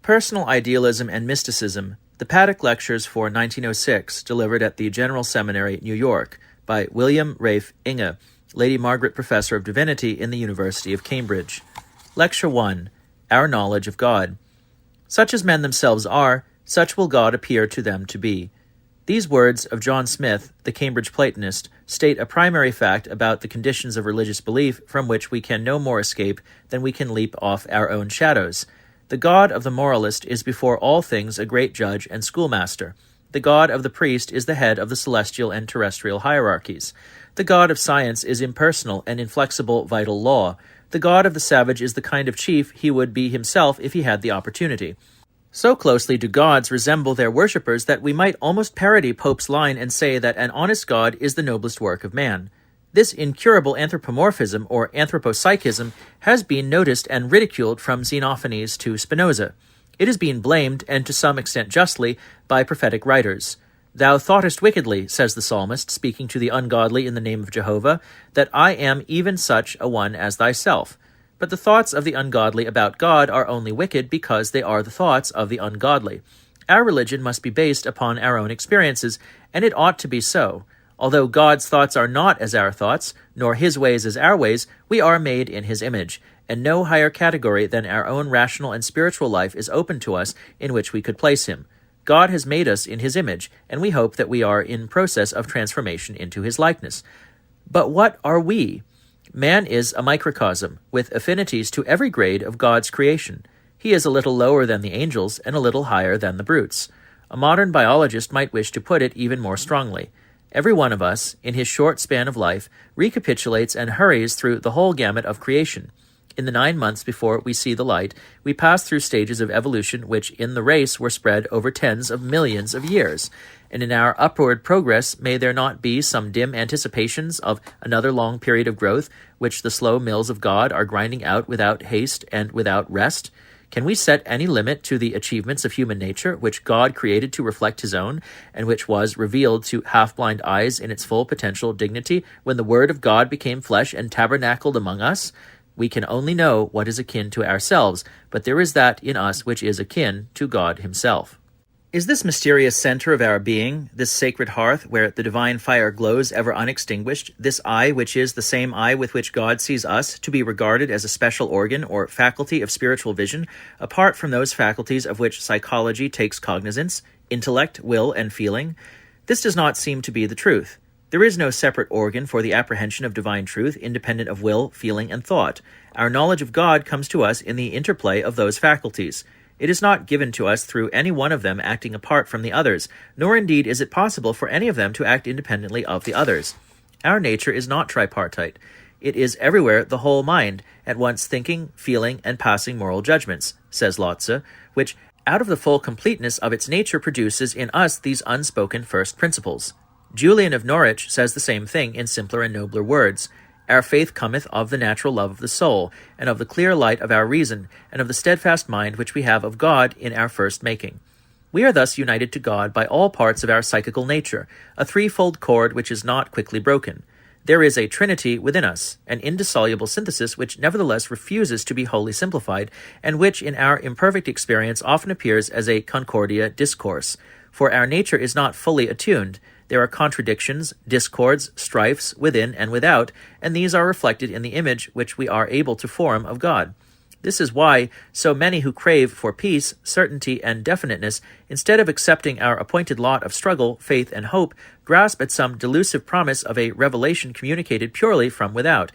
Personal Idealism and Mysticism, the Paddock Lectures for 1906, delivered at the General Seminary, New York, by William Ralph Inge, Lady Margaret Professor of Divinity in the University of Cambridge. Lecture 1. Our Knowledge of God. Such as men themselves are, such will God appear to them to be. These words of John Smith, the Cambridge Platonist, state a primary fact about the conditions of religious belief from which we can no more escape than we can leap off our own shadows. The God of the moralist is before all things a great judge and schoolmaster. The God of the priest is the head of the celestial and terrestrial hierarchies. The God of science is impersonal and inflexible vital law. The God of the savage is the kind of chief he would be himself if he had the opportunity. So closely do gods resemble their worshippers that we might almost parody Pope's line and say that an honest God is the noblest work of man. This incurable anthropomorphism, or anthropopsychism, has been noticed and ridiculed from Xenophanes to Spinoza. It is being blamed, and to some extent justly, by prophetic writers. "Thou thoughtest wickedly," says the psalmist, speaking to the ungodly in the name of Jehovah, "that I am even such a one as thyself." But the thoughts of the ungodly about God are only wicked because they are the thoughts of the ungodly. Our religion must be based upon our own experiences, and it ought to be so. Although God's thoughts are not as our thoughts, nor his ways as our ways, we are made in his image, and no higher category than our own rational and spiritual life is open to us in which we could place him. God has made us in his image, and we hope that we are in process of transformation into his likeness. But what are we? Man is a microcosm, with affinities to every grade of God's creation. He is a little lower than the angels and a little higher than the brutes. A modern biologist might wish to put it even more strongly. Every one of us, in his short span of life, recapitulates and hurries through the whole gamut of creation. In the 9 months before we see the light, we pass through stages of evolution which in the race were spread over tens of millions of years. And in our upward progress, may there not be some dim anticipations of another long period of growth, which the slow mills of God are grinding out without haste and without rest? Can we set any limit to the achievements of human nature, which God created to reflect his own, and which was revealed to half-blind eyes in its full potential dignity when the Word of God became flesh and tabernacled among us? We can only know what is akin to ourselves, but there is that in us which is akin to God himself. Is this mysterious center of our being, this sacred hearth where the divine fire glows ever unextinguished, this eye which is the same eye with which God sees us, to be regarded as a special organ or faculty of spiritual vision, apart from those faculties of which psychology takes cognizance, intellect, will, and feeling? This does not seem to be the truth. There is no separate organ for the apprehension of divine truth, independent of will, feeling, and thought. Our knowledge of God comes to us in the interplay of those faculties. It is not given to us through any one of them acting apart from the others, nor indeed is it possible for any of them to act independently of the others. Our nature is not tripartite. It is everywhere the whole mind, at once thinking, feeling, and passing moral judgments, says Lotze, which, out of the full completeness of its nature, produces in us these unspoken first principles. Julian of Norwich says the same thing in simpler and nobler words. Our faith cometh of the natural love of the soul, and of the clear light of our reason, and of the steadfast mind which we have of God in our first making. We are thus united to God by all parts of our psychical nature, a threefold cord which is not quickly broken. There is a trinity within us, an indissoluble synthesis which nevertheless refuses to be wholly simplified, and which in our imperfect experience often appears as a concordia discourse. For our nature is not fully attuned. There are contradictions, discords, strifes within and without, and these are reflected in the image which we are able to form of God. This is why so many who crave for peace, certainty, and definiteness, instead of accepting our appointed lot of struggle, faith, and hope, grasp at some delusive promise of a revelation communicated purely from without,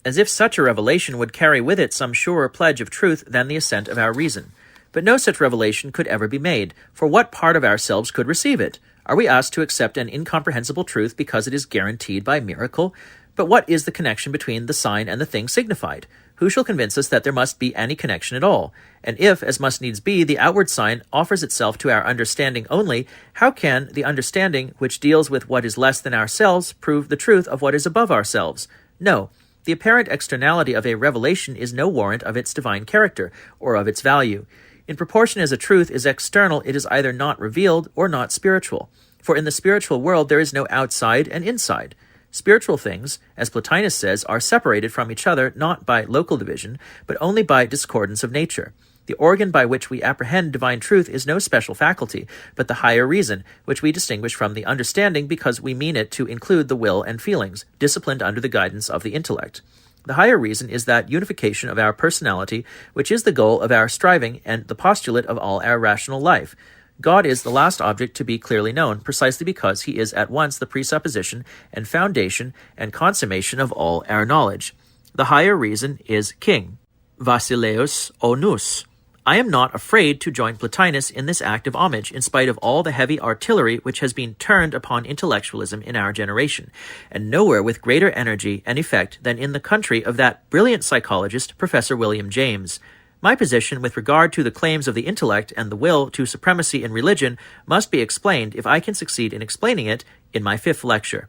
as if such a revelation would carry with it some surer pledge of truth than the assent of our reason. But no such revelation could ever be made, for what part of ourselves could receive it? Are we asked to accept an incomprehensible truth because it is guaranteed by miracle? But what is the connection between the sign and the thing signified? Who shall convince us that there must be any connection at all? And if, as must needs be, the outward sign offers itself to our understanding only, how can the understanding, which deals with what is less than ourselves, prove the truth of what is above ourselves? No. The apparent externality of a revelation is no warrant of its divine character, or of its value. In proportion as a truth is external, it is either not revealed or not spiritual. For in the spiritual world there is no outside and inside. Spiritual things, as Plotinus says, are separated from each other not by local division, but only by discordance of nature. The The organ by which we apprehend divine truth is no special faculty, but the higher reason, which we distinguish from the understanding because we mean it to include the will and feelings, disciplined under the guidance of the intellect. The higher reason is that unification of our personality, which is the goal of our striving and the postulate of all our rational life. God is the last object to be clearly known, precisely because he is at once the presupposition and foundation and consummation of all our knowledge. The higher reason is king. Basileus o nous. I am not afraid to join Plotinus in this act of homage, in spite of all the heavy artillery which has been turned upon intellectualism in our generation, and nowhere with greater energy and effect than in the country of that brilliant psychologist, Professor William James. My position with regard to the claims of the intellect and the will to supremacy in religion must be explained, if I can succeed in explaining it, in my 5th lecture.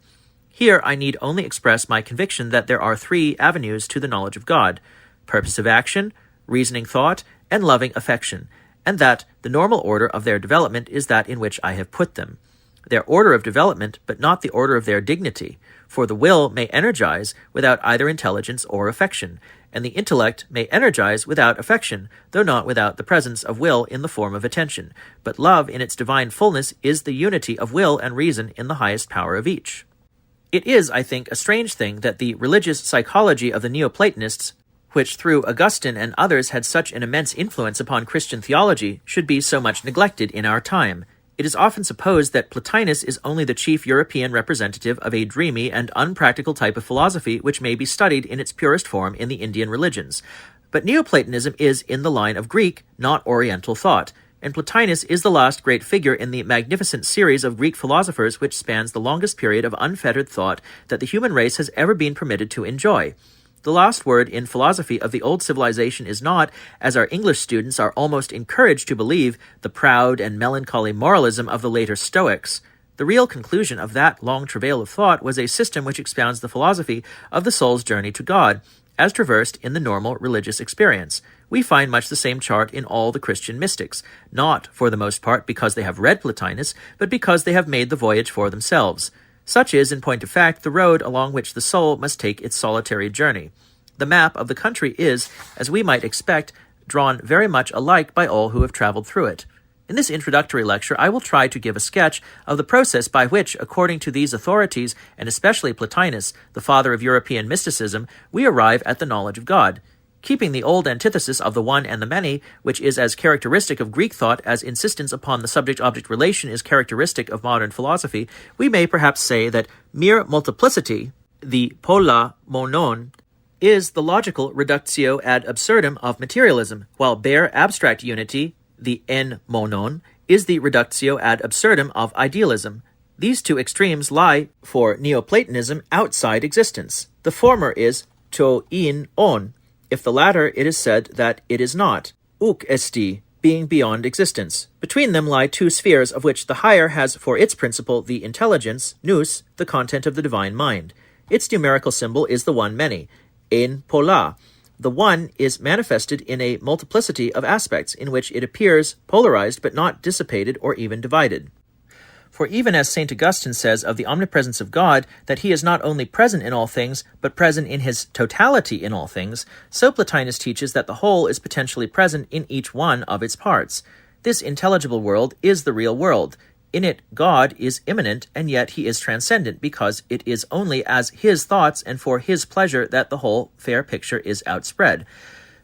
Here I need only express my conviction that there are 3 avenues to the knowledge of God: purposive action, reasoning thought, and loving affection, and that the normal order of their development is that in which I have put them. Their order of development, but not the order of their dignity, for the will may energize without either intelligence or affection, and the intellect may energize without affection, though not without the presence of will in the form of attention. But love in its divine fullness is the unity of will and reason in the highest power of each. It is, I think, a strange thing that the religious psychology of the Neoplatonists, which through Augustine and others had such an immense influence upon Christian theology, should be so much neglected in our time. It is often supposed that Plotinus is only the chief European representative of a dreamy and unpractical type of philosophy which may be studied in its purest form in the Indian religions. But Neoplatonism is in the line of Greek, not Oriental thought, and Plotinus is the last great figure in the magnificent series of Greek philosophers which spans the longest period of unfettered thought that the human race has ever been permitted to enjoy. The last word in philosophy of the old civilization is not, as our English students are almost encouraged to believe, the proud and melancholy moralism of the later Stoics. The real conclusion of that long travail of thought was a system which expounds the philosophy of the soul's journey to God, as traversed in the normal religious experience. We find much the same chart in all the Christian mystics, not, for the most part, because they have read Plotinus, but because they have made the voyage for themselves. Such is, in point of fact, the road along which the soul must take its solitary journey. The map of the country is, as we might expect, drawn very much alike by all who have traveled through it. In this introductory lecture, I will try to give a sketch of the process by which, according to these authorities, and especially Plotinus, the father of European mysticism, we arrive at the knowledge of God. Keeping the old antithesis of the one and the many, which is as characteristic of Greek thought as insistence upon the subject-object relation is characteristic of modern philosophy, we may perhaps say that mere multiplicity, the pola monon, is the logical reductio ad absurdum of materialism, while bare abstract unity, the en monon, is the reductio ad absurdum of idealism. These 2 extremes lie, for Neoplatonism, outside existence. The former is to in on. If the latter, it is said that it is not, uk esti, being beyond existence. Between them lie 2 spheres, of which the higher has for its principle the intelligence, nous, the content of the divine mind. Its numerical symbol is the one many, en pola. The one is manifested in a multiplicity of aspects, in which it appears polarized but not dissipated or even divided. For even as St. Augustine says of the omnipresence of God, that he is not only present in all things, but present in his totality in all things, so Plotinus teaches that the whole is potentially present in each one of its parts. This intelligible world is the real world. In it, God is immanent, and yet he is transcendent, because it is only as his thoughts and for his pleasure that the whole fair picture is outspread.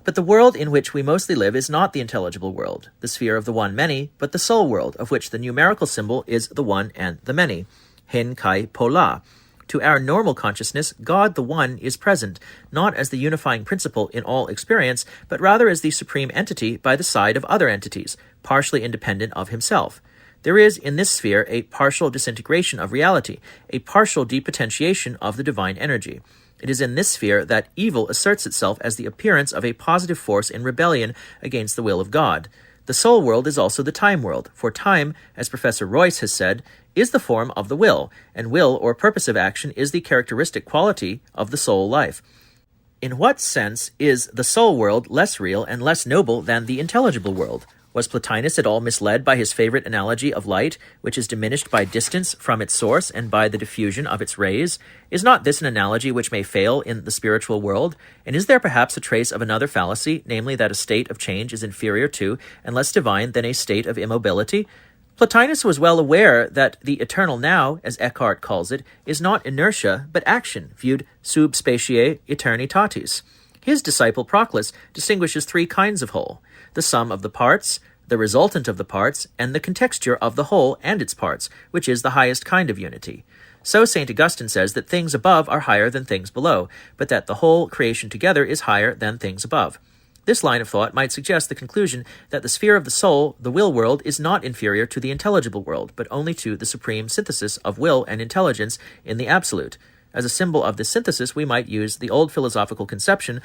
But the world in which we mostly live is not the intelligible world, the sphere of the one many, but the soul world, of which the numerical symbol is the one and the many, hen kai pola. To our normal consciousness, God the One is present, not as the unifying principle in all experience, but rather as the supreme entity by the side of other entities, partially independent of himself. There is in this sphere a partial disintegration of reality, a partial depotentiation of the divine energy. It is in this sphere that evil asserts itself as the appearance of a positive force in rebellion against the will of God. The soul world is also the time world, for time, as Professor Royce has said, is the form of the will, and will or purposive action is the characteristic quality of the soul life. In what sense is the soul world less real and less noble than the intelligible world? Was Plotinus at all misled by his favorite analogy of light, which is diminished by distance from its source and by the diffusion of its rays? Is not this an analogy which may fail in the spiritual world? And is there perhaps a trace of another fallacy, namely that a state of change is inferior to and less divine than a state of immobility? Plotinus was well aware that the eternal now, as Eckhart calls it, is not inertia, but action, viewed sub specie eternitatis. His disciple Proclus distinguishes three kinds of whole: the sum of the parts, the resultant of the parts, and the contexture of the whole and its parts, which is the highest kind of unity. So St. Augustine says that things above are higher than things below, but that the whole creation together is higher than things above. This line of thought might suggest the conclusion that the sphere of the soul, the will world, is not inferior to the intelligible world, but only to the supreme synthesis of will and intelligence in the absolute. As a symbol of this synthesis, we might use the old philosophical conception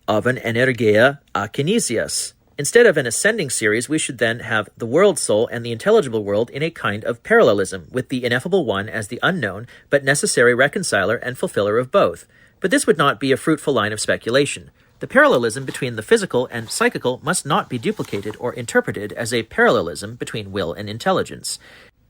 of an energeia akinesias. Instead of an ascending series, we should then have the world soul and the intelligible world in a kind of parallelism, with the ineffable one as the unknown, but necessary reconciler and fulfiller of both. But this would not be a fruitful line of speculation. The parallelism between the physical and psychical must not be duplicated or interpreted as a parallelism between will and intelligence.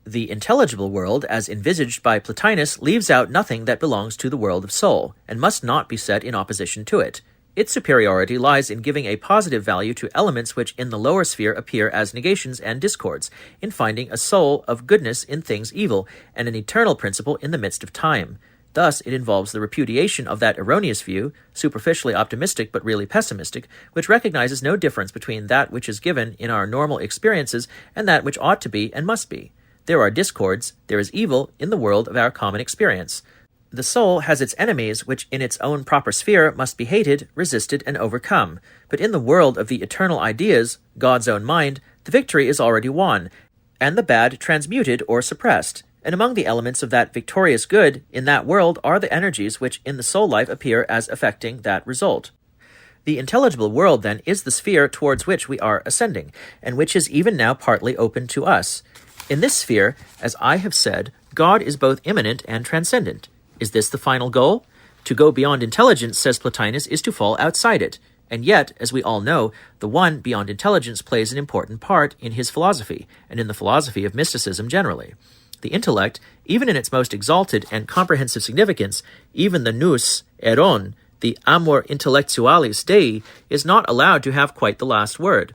The intelligible world, as envisaged by Plotinus, leaves out nothing that belongs to the world of soul, and must not be set in opposition to it. Its superiority lies in giving a positive value to elements which in the lower sphere appear as negations and discords, in finding a soul of goodness in things evil, and an eternal principle in the midst of time. Thus, it involves the repudiation of that erroneous view, superficially optimistic but really pessimistic, which recognizes no difference between that which is given in our normal experiences and that which ought to be and must be. There are discords, there is evil in the world of our common experience. The soul has its enemies, which in its own proper sphere must be hated, resisted, and overcome. But in the world of the eternal ideas, God's own mind, the victory is already won, and the bad transmuted or suppressed. And among the elements of that victorious good in that world are the energies which in the soul life appear as affecting that result. The intelligible world, then, is the sphere towards which we are ascending, and which is even now partly open to us. In this sphere, as I have said, God is both immanent and transcendent. Is this the final goal? To go beyond intelligence, says Plotinus, is to fall outside it. And yet, as we all know, the one beyond intelligence plays an important part in his philosophy, and in the philosophy of mysticism generally. The intellect, even in its most exalted and comprehensive significance, even the nous eron, the amor intellectualis Dei, is not allowed to have quite the last word.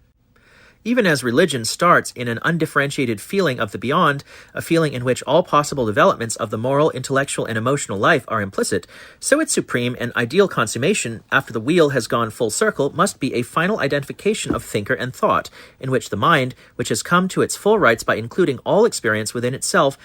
Even as religion starts in an undifferentiated feeling of the beyond, a feeling in which all possible developments of the moral, intellectual, and emotional life are implicit, so its supreme and ideal consummation, after the wheel has gone full circle, must be a final identification of thinker and thought, in which the mind, which has come to its full rights by including all experience within itself,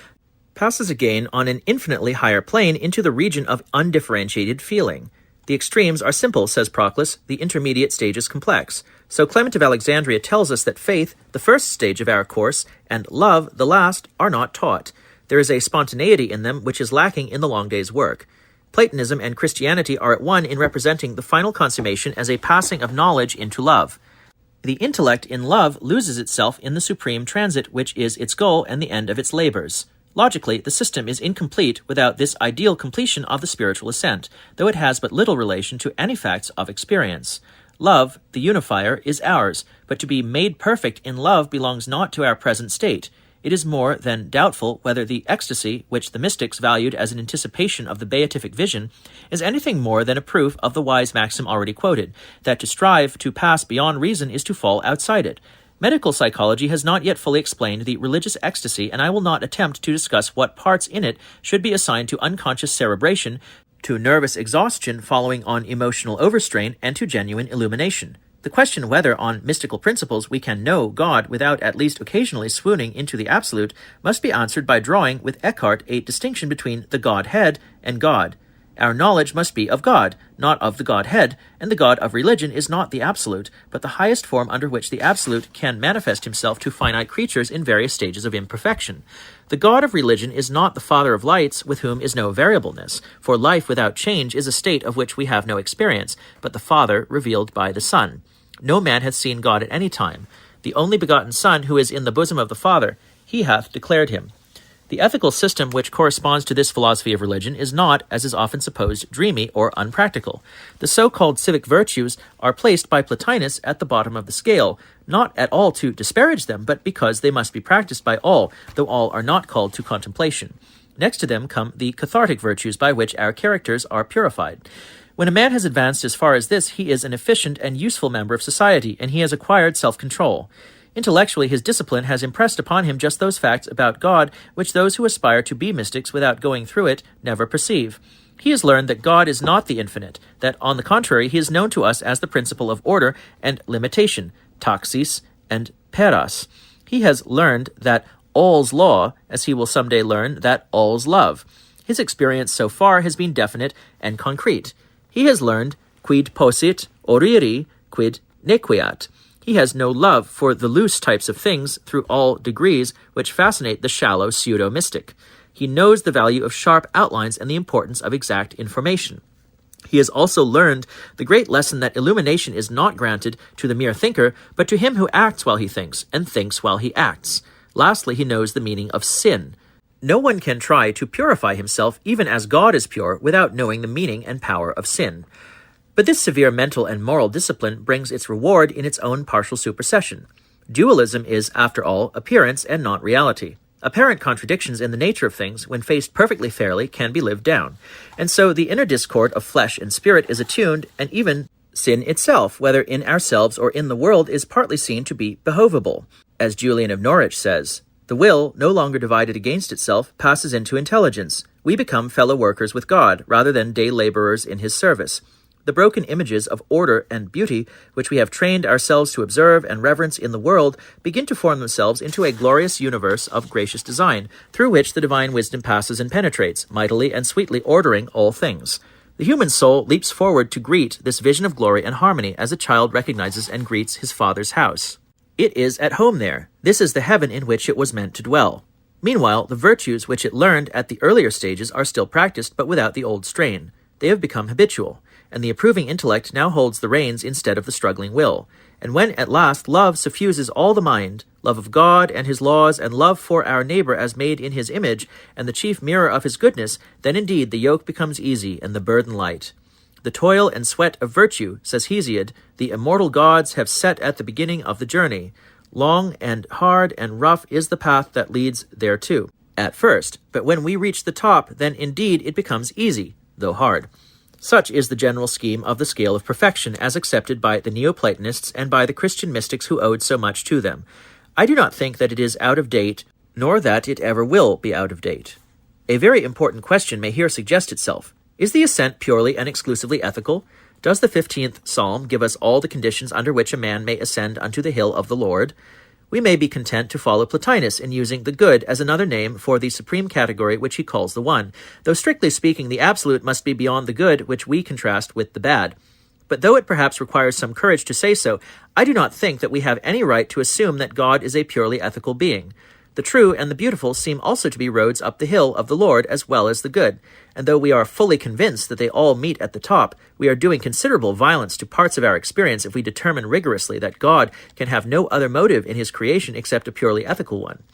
passes again on an infinitely higher plane into the region of undifferentiated feeling. The extremes are simple, says Proclus, the intermediate stage is complex. So Clement of Alexandria tells us that faith, the first stage of our course, and love, the last, are not taught. There is a spontaneity in them which is lacking in the long day's work. Platonism and Christianity are at one in representing the final consummation as a passing of knowledge into love. The intellect in love loses itself in the supreme transit which is its goal and the end of its labors. Logically, the system is incomplete without this ideal completion of the spiritual ascent, though it has but little relation to any facts of experience. Love, the unifier, is ours, but to be made perfect in love belongs not to our present state. It is more than doubtful whether the ecstasy, which the mystics valued as an anticipation of the beatific vision, is anything more than a proof of the wise maxim already quoted, that to strive to pass beyond reason is to fall outside it. Medical psychology has not yet fully explained the religious ecstasy, and I will not attempt to discuss what parts in it should be assigned to unconscious cerebration, to nervous exhaustion following on emotional overstrain, and to genuine illumination. The question whether on mystical principles we can know God without at least occasionally swooning into the absolute must be answered by drawing with Eckhart a distinction between the Godhead and God. Our knowledge must be of God, not of the Godhead, and the God of religion is not the absolute, but the highest form under which the absolute can manifest himself to finite creatures in various stages of imperfection. The God of religion is not the Father of lights, with whom is no variableness, for life without change is a state of which we have no experience, but the Father revealed by the Son. No man hath seen God at any time. The only begotten Son, who is in the bosom of the Father, he hath declared him. The ethical system which corresponds to this philosophy of religion is not, as is often supposed, dreamy or unpractical. The so-called civic virtues are placed by Platonists at the bottom of the scale, not at all to disparage them, but because they must be practiced by all, though all are not called to contemplation. Next to them come the cathartic virtues by which our characters are purified. When a man has advanced as far as this, he is an efficient and useful member of society, and he has acquired self-control. Intellectually, his discipline has impressed upon him just those facts about God which those who aspire to be mystics without going through it never perceive. He has learned that God is not the infinite, that, on the contrary, he is known to us as the principle of order and limitation, taxis and peras. He has learned that all's law, as he will someday learn that all's love. His experience so far has been definite and concrete. He has learned quid possit oriri, quid nequiat. He has no love for the loose types of things through all degrees which fascinate the shallow pseudo-mystic. He knows the value of sharp outlines and the importance of exact information. He has also learned the great lesson that illumination is not granted to the mere thinker, but to him who acts while he thinks, and thinks while he acts. Lastly, he knows the meaning of sin. No one can try to purify himself, even as God is pure, without knowing the meaning and power of sin. But this severe mental and moral discipline brings its reward in its own partial supersession. Dualism is, after all, appearance and not reality. Apparent contradictions in the nature of things, when faced perfectly fairly, can be lived down. And so the inner discord of flesh and spirit is attuned, and even sin itself, whether in ourselves or in the world, is partly seen to be behovable. As Julian of Norwich says, "The will, no longer divided against itself, passes into intelligence. We become fellow workers with God, rather than day laborers in his service. The broken images of order and beauty, which we have trained ourselves to observe and reverence in the world, begin to form themselves into a glorious universe of gracious design, through which the divine wisdom passes and penetrates, mightily and sweetly ordering all things. The human soul leaps forward to greet this vision of glory and harmony, as a child recognizes and greets his father's house. It is at home there. This is the heaven in which it was meant to dwell. Meanwhile, the virtues which it learned at the earlier stages are still practiced, but without the old strain. They have become habitual, and the approving intellect now holds the reins instead of the struggling will. And when at last love suffuses all the mind, love of God and his laws, and love for our neighbor as made in his image, and the chief mirror of his goodness, then indeed the yoke becomes easy and the burden light. The toil and sweat of virtue, says Hesiod, the immortal gods have set at the beginning of the journey. Long and hard and rough is the path that leads thereto, at first, but when we reach the top, then indeed it becomes easy, though hard." Such is the general scheme of the scale of perfection as accepted by the Neoplatonists and by the Christian mystics who owed so much to them. I do not think that it is out of date, nor that it ever will be out of date. A very important question may here suggest itself. Is the ascent purely and exclusively ethical? Does the 15th Psalm give us all the conditions under which a man may ascend unto the hill of the Lord? We may be content to follow Plotinus in using the good as another name for the supreme category which he calls the one, though strictly speaking the absolute must be beyond the good which we contrast with the bad. But though it perhaps requires some courage to say so, I do not think that we have any right to assume that God is a purely ethical being. The true and the beautiful seem also to be roads up the hill of the Lord as well as the good, and though we are fully convinced that they all meet at the top, we are doing considerable violence to parts of our experience if we determine rigorously that God can have no other motive in his creation except a purely ethical one.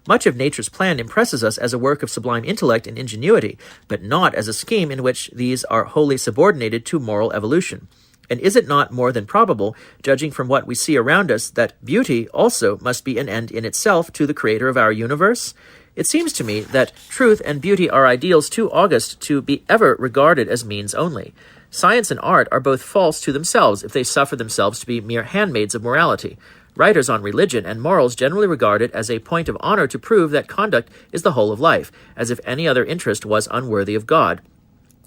Much of nature's plan impresses us as a work of sublime intellect and ingenuity, but not as a scheme in which these are wholly subordinated to moral evolution. And is it not more than probable, judging from what we see around us, that beauty also must be an end in itself to the creator of our universe? It seems to me that truth and beauty are ideals too august to be ever regarded as means only. Science and art are both false to themselves if they suffer themselves to be mere handmaids of morality. Writers on religion and morals generally regard it as a point of honor to prove that conduct is the whole of life, as if any other interest was unworthy of God.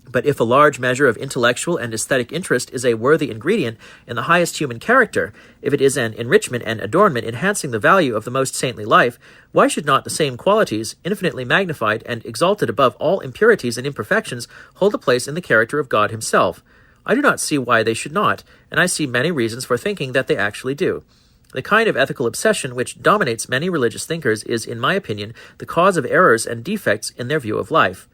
But if a large measure of intellectual and aesthetic interest is a worthy ingredient in the highest human character, if it is an enrichment and adornment enhancing the value of the most saintly life, why should not the same qualities, infinitely magnified and exalted above all impurities and imperfections, hold a place in the character of God himself? I do not see why they should not, and I see many reasons for thinking that they actually do. The kind of ethical obsession which dominates many religious thinkers is, in my opinion, the cause of errors and defects in their view of life.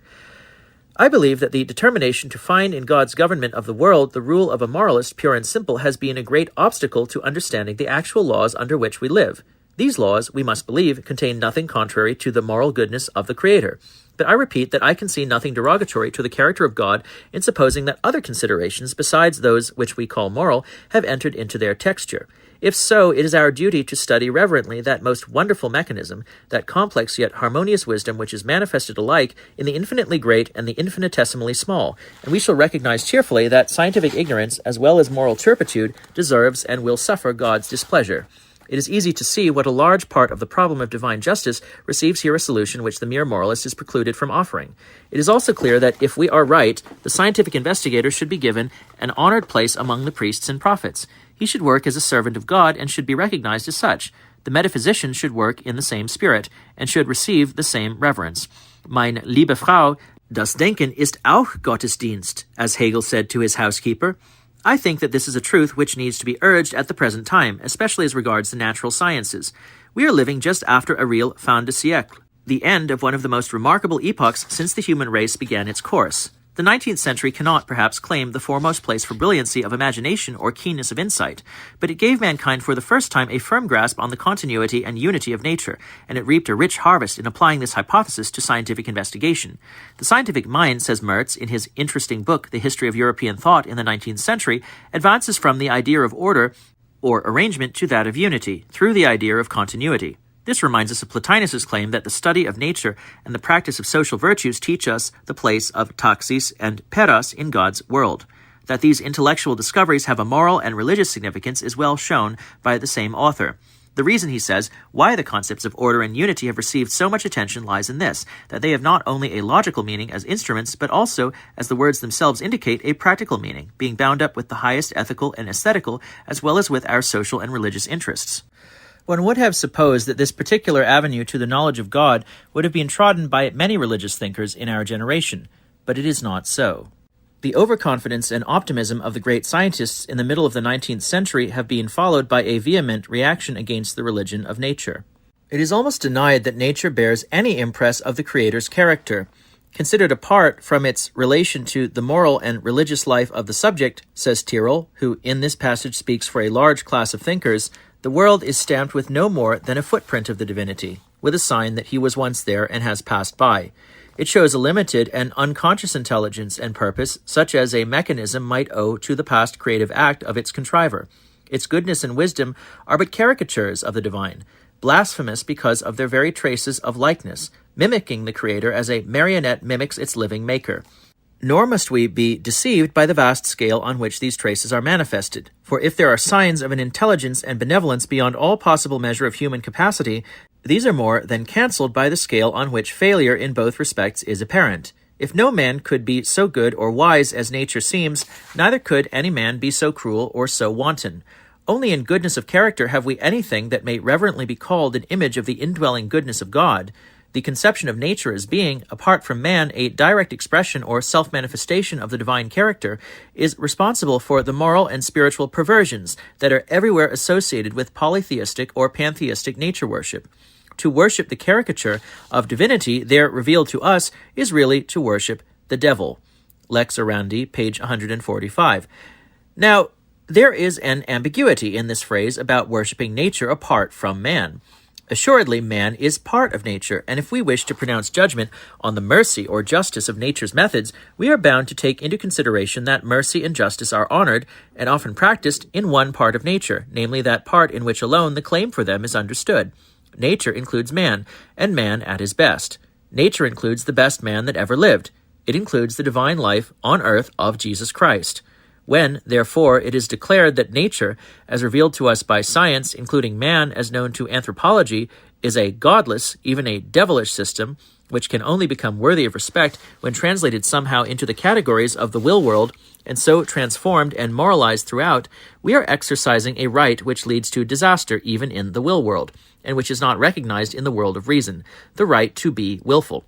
I believe that the determination to find in God's government of the world the rule of a moralist pure and simple has been a great obstacle to understanding the actual laws under which we live. These laws, we must believe, contain nothing contrary to the moral goodness of the Creator. But I repeat that I can see nothing derogatory to the character of God in supposing that other considerations besides those which we call moral have entered into their texture. If so, it is our duty to study reverently that most wonderful mechanism, that complex yet harmonious wisdom which is manifested alike in the infinitely great and the infinitesimally small, and we shall recognize cheerfully that scientific ignorance as well as moral turpitude deserves and will suffer God's displeasure. It is easy to see what a large part of the problem of divine justice receives here a solution which the mere moralist is precluded from offering. It is also clear that if we are right, the scientific investigator should be given an honored place among the priests and prophets. He should work as a servant of God and should be recognized as such. The metaphysician should work in the same spirit and should receive the same reverence. Meine liebe Frau, das Denken ist auch Gottesdienst, as Hegel said to his housekeeper. I think that this is a truth which needs to be urged at the present time, especially as regards the natural sciences. We are living just after a real fin de siècle, the end of one of the most remarkable epochs since the human race began its course. The 19th century cannot, perhaps, claim the foremost place for brilliancy of imagination or keenness of insight, but it gave mankind for the first time a firm grasp on the continuity and unity of nature, and it reaped a rich harvest in applying this hypothesis to scientific investigation. The scientific mind, says Merz in his interesting book, The History of European Thought in the 19th Century, advances from the idea of order or arrangement to that of unity, through the idea of continuity. This reminds us of Plotinus's claim that the study of nature and the practice of social virtues teach us the place of taxis and peras in God's world. That these intellectual discoveries have a moral and religious significance is well shown by the same author. The reason, he says, why the concepts of order and unity have received so much attention lies in this, that they have not only a logical meaning as instruments, but also, as the words themselves indicate, a practical meaning, being bound up with the highest ethical and aesthetical, as well as with our social and religious interests. One would have supposed that this particular avenue to the knowledge of God would have been trodden by many religious thinkers in our generation, but it is not so. The overconfidence and optimism of the great scientists in the middle of the 19th century have been followed by a vehement reaction against the religion of nature. It is almost denied that nature bears any impress of the Creator's character. Considered apart from its relation to the moral and religious life of the subject, says Tyrrell, who in this passage speaks for a large class of thinkers, the world is stamped with no more than a footprint of the divinity, with a sign that he was once there and has passed by. It shows a limited and unconscious intelligence and purpose, such as a mechanism might owe to the past creative act of its contriver. Its goodness and wisdom are but caricatures of the divine, blasphemous because of their very traces of likeness, mimicking the Creator as a marionette mimics its living maker. Nor must we be deceived by the vast scale on which these traces are manifested, for if there are signs of an intelligence and benevolence beyond all possible measure of human capacity, these are more than cancelled by the scale on which failure in both respects is apparent. If no man could be so good or wise as nature seems, neither could any man be so cruel or so wanton. Only in goodness of character have we anything that may reverently be called an image of the indwelling goodness of God. The conception of nature as being, apart from man, a direct expression or self-manifestation of the divine character is responsible for the moral and spiritual perversions that are everywhere associated with polytheistic or pantheistic nature worship. To worship the caricature of divinity there revealed to us is really to worship the devil. Lex Orandi, page 145. Now, there is an ambiguity in this phrase about worshiping nature apart from man. Assuredly, man is part of nature, and if we wish to pronounce judgment on the mercy or justice of nature's methods, we are bound to take into consideration that mercy and justice are honored and often practiced in one part of nature, namely that part in which alone the claim for them is understood. Nature includes man, and man at his best. Nature includes the best man that ever lived. It includes the divine life on earth of Jesus Christ. When, therefore, it is declared that nature, as revealed to us by science, including man as known to anthropology, is a godless, even a devilish system, which can only become worthy of respect when translated somehow into the categories of the will world, and so transformed and moralized throughout, we are exercising a right which leads to disaster even in the will world, and which is not recognized in the world of reason, the right to be willful.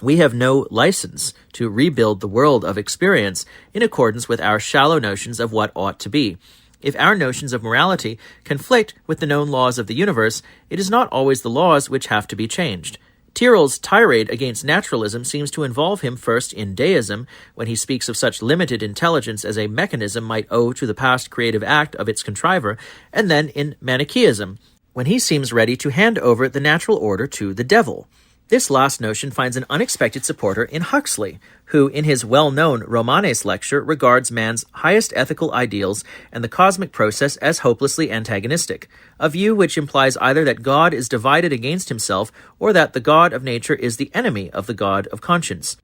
We have no license to rebuild the world of experience in accordance with our shallow notions of what ought to be. If our notions of morality conflict with the known laws of the universe, it is not always the laws which have to be changed. Tyrrell's tirade against naturalism seems to involve him first in deism, when he speaks of such limited intelligence as a mechanism might owe to the past creative act of its contriver, and then in Manichaeism, when he seems ready to hand over the natural order to the devil. This last notion finds an unexpected supporter in Huxley, who, in his well-known Romanes lecture, regards man's highest ethical ideals and the cosmic process as hopelessly antagonistic, a view which implies either that God is divided against himself or that the God of nature is the enemy of the God of conscience.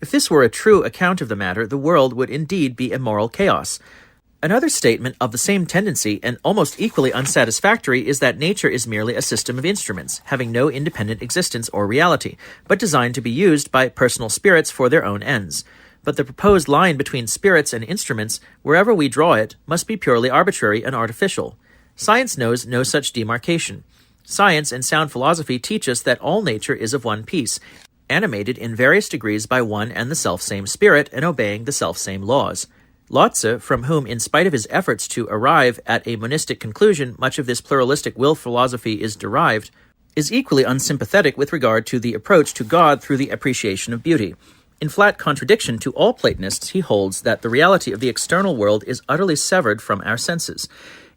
If this were a true account of the matter, the world would indeed be a moral chaos. Another statement of the same tendency, and almost equally unsatisfactory, is that nature is merely a system of instruments, having no independent existence or reality, but designed to be used by personal spirits for their own ends. But the proposed line between spirits and instruments, wherever we draw it, must be purely arbitrary and artificial. Science knows no such demarcation. Science and sound philosophy teach us that all nature is of one piece, animated in various degrees by one and the selfsame spirit and obeying the selfsame laws. Lotze, from whom, in spite of his efforts to arrive at a monistic conclusion, much of this pluralistic will philosophy is derived, is equally unsympathetic with regard to the approach to God through the appreciation of beauty. In flat contradiction to all Platonists, he holds that the reality of the external world is utterly severed from our senses.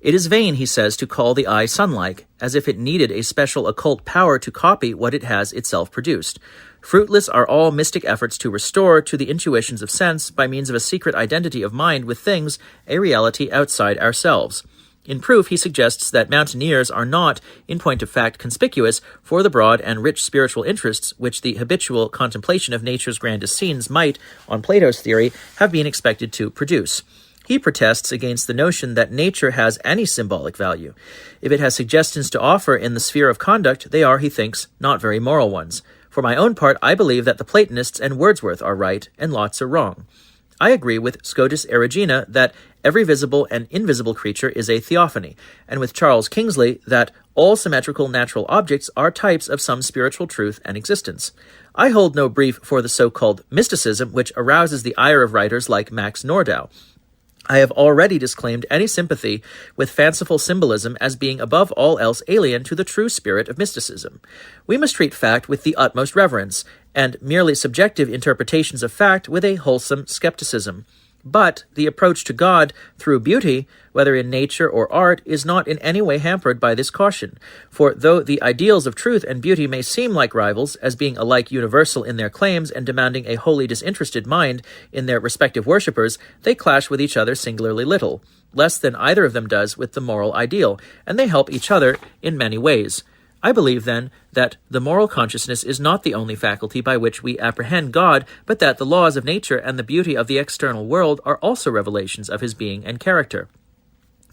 It is vain, he says, to call the eye sunlike, as if it needed a special occult power to copy what it has itself produced. Fruitless are all mystic efforts to restore to the intuitions of sense, by means of a secret identity of mind with things, a reality outside ourselves. In proof, he suggests that mountaineers are not, in point of fact, conspicuous for the broad and rich spiritual interests which the habitual contemplation of nature's grandest scenes might, on Plato's theory, have been expected to produce. He protests against the notion that nature has any symbolic value. If it has suggestions to offer in the sphere of conduct, they are, he thinks, not very moral ones. For my own part, I believe that the Platonists and Wordsworth are right, and Lotze wrong. I agree with Scotus Erigena that every visible and invisible creature is a theophany, and with Charles Kingsley that all symmetrical natural objects are types of some spiritual truth and existence. I hold no brief for the so-called mysticism which arouses the ire of writers like Max Nordau. I have already disclaimed any sympathy with fanciful symbolism as being above all else alien to the true spirit of mysticism. We must treat fact with the utmost reverence, and merely subjective interpretations of fact with a wholesome skepticism. But the approach to God through beauty, whether in nature or art, is not in any way hampered by this caution. For though the ideals of truth and beauty may seem like rivals, as being alike universal in their claims and demanding a wholly disinterested mind in their respective worshippers, they clash with each other singularly little, less than either of them does with the moral ideal, and they help each other in many ways. I believe, then, that the moral consciousness is not the only faculty by which we apprehend God, but that the laws of nature and the beauty of the external world are also revelations of his being and character.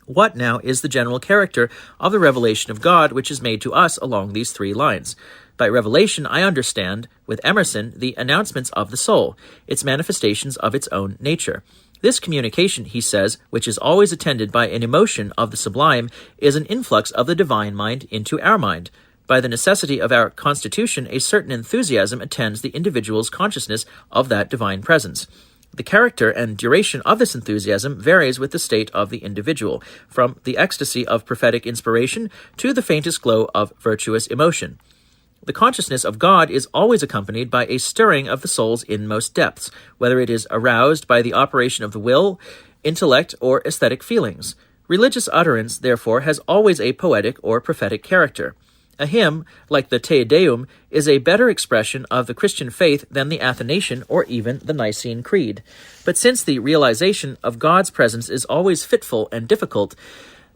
What, now, is the general character of the revelation of God which is made to us along these three lines? By revelation, I understand, with Emerson, the announcements of the soul, its manifestations of its own nature. This communication, he says, which is always attended by an emotion of the sublime, is an influx of the divine mind into our mind. By the necessity of our constitution, a certain enthusiasm attends the individual's consciousness of that divine presence. The character and duration of this enthusiasm varies with the state of the individual, from the ecstasy of prophetic inspiration to the faintest glow of virtuous emotion. The consciousness of God is always accompanied by a stirring of the soul's inmost depths, whether it is aroused by the operation of the will, intellect, or aesthetic feelings. Religious utterance, therefore, has always a poetic or prophetic character. A hymn, like the Te Deum, is a better expression of the Christian faith than the Athanasian or even the Nicene Creed. But since the realization of God's presence is always fitful and difficult,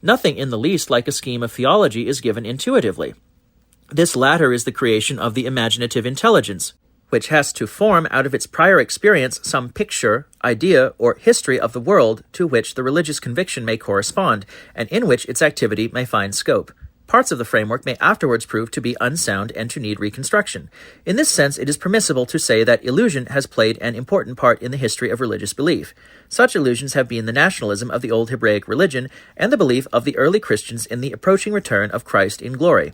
nothing in the least like a scheme of theology is given intuitively. This latter is the creation of the imaginative intelligence, which has to form out of its prior experience some picture, idea, or history of the world to which the religious conviction may correspond, and in which its activity may find scope. Parts of the framework may afterwards prove to be unsound and to need reconstruction. In this sense, it is permissible to say that illusion has played an important part in the history of religious belief. Such illusions have been the nationalism of the old Hebraic religion and the belief of the early Christians in the approaching return of Christ in glory.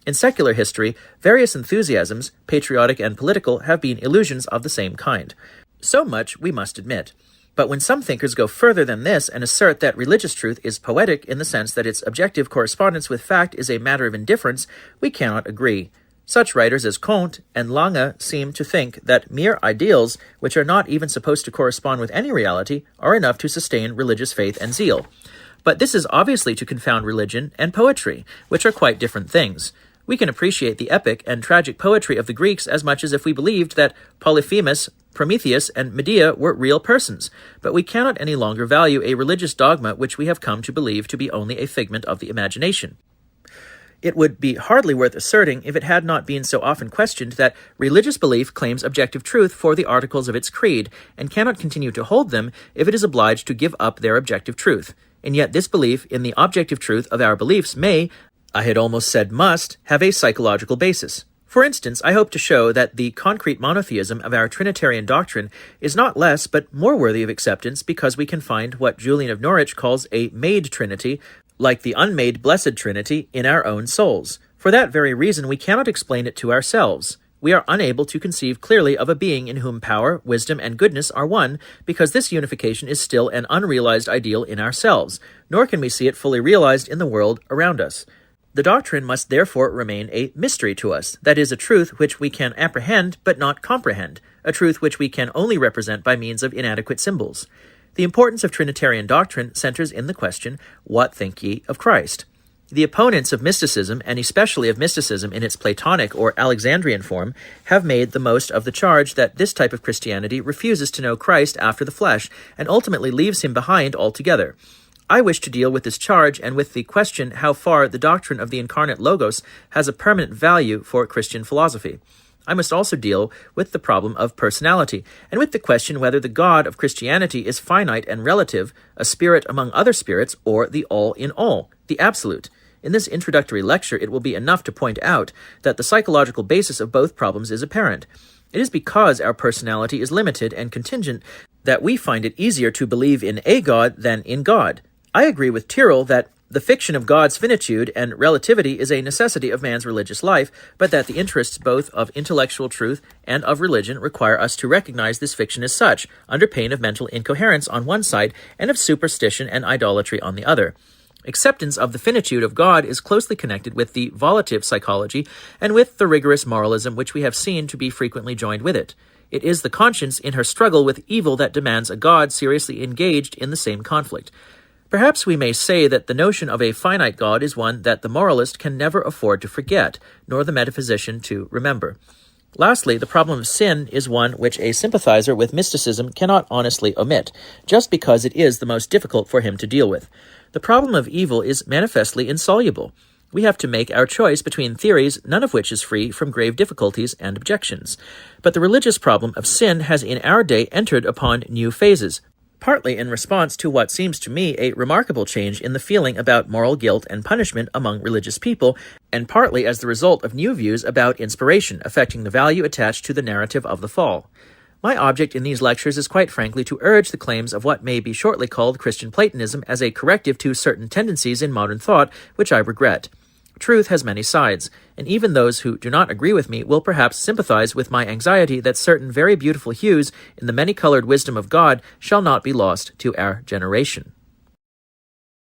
In secular history, various enthusiasms, patriotic and political, have been illusions of the same kind. So much we must admit. But when some thinkers go further than this and assert that religious truth is poetic in the sense that its objective correspondence with fact is a matter of indifference, we cannot agree. Such writers as Comte and Lange seem to think that mere ideals, which are not even supposed to correspond with any reality, are enough to sustain religious faith and zeal. But this is obviously to confound religion and poetry, which are quite different things. We can appreciate the epic and tragic poetry of the Greeks as much as if we believed that Polyphemus, Prometheus, and Medea were real persons, but we cannot any longer value a religious dogma which we have come to believe to be only a figment of the imagination. It would be hardly worth asserting, if it had not been so often questioned, that religious belief claims objective truth for the articles of its creed, and cannot continue to hold them if it is obliged to give up their objective truth. And yet this belief in the objective truth of our beliefs may, I had almost said must, have a psychological basis. For instance, I hope to show that the concrete monotheism of our Trinitarian doctrine is not less but more worthy of acceptance because we can find what Julian of Norwich calls a made Trinity, like the unmade Blessed Trinity, in our own souls. For that very reason, we cannot explain it to ourselves. We are unable to conceive clearly of a being in whom power, wisdom, and goodness are one, because this unification is still an unrealized ideal in ourselves, nor can we see it fully realized in the world around us. The doctrine must therefore remain a mystery to us, that is, a truth which we can apprehend but not comprehend, a truth which we can only represent by means of inadequate symbols. The importance of Trinitarian doctrine centers in the question, what think ye of Christ? The opponents of mysticism, and especially of mysticism in its Platonic or Alexandrian form, have made the most of the charge that this type of Christianity refuses to know Christ after the flesh, and ultimately leaves him behind altogether. I wish to deal with this charge and with the question how far the doctrine of the incarnate Logos has a permanent value for Christian philosophy. I must also deal with the problem of personality, and with the question whether the God of Christianity is finite and relative, a spirit among other spirits, or the all in all, the absolute. In this introductory lecture, it will be enough to point out that the psychological basis of both problems is apparent. It is because our personality is limited and contingent that we find it easier to believe in a God than in God. I agree with Tyrrell that the fiction of God's finitude and relativity is a necessity of man's religious life, but that the interests both of intellectual truth and of religion require us to recognize this fiction as such, under pain of mental incoherence on one side and of superstition and idolatry on the other. Acceptance of the finitude of God is closely connected with the volitive psychology and with the rigorous moralism which we have seen to be frequently joined with it. It is the conscience in her struggle with evil that demands a God seriously engaged in the same conflict. Perhaps we may say that the notion of a finite God is one that the moralist can never afford to forget, nor the metaphysician to remember. Lastly, the problem of sin is one which a sympathizer with mysticism cannot honestly omit, just because it is the most difficult for him to deal with. The problem of evil is manifestly insoluble. We have to make our choice between theories, none of which is free from grave difficulties and objections. But the religious problem of sin has in our day entered upon new phases, partly in response to what seems to me a remarkable change in the feeling about moral guilt and punishment among religious people, and partly as the result of new views about inspiration, affecting the value attached to the narrative of the fall. My object in these lectures is quite frankly to urge the claims of what may be shortly called Christian Platonism as a corrective to certain tendencies in modern thought, which I regret. Truth has many sides, and even those who do not agree with me will perhaps sympathize with my anxiety that certain very beautiful hues in the many-colored wisdom of God shall not be lost to our generation.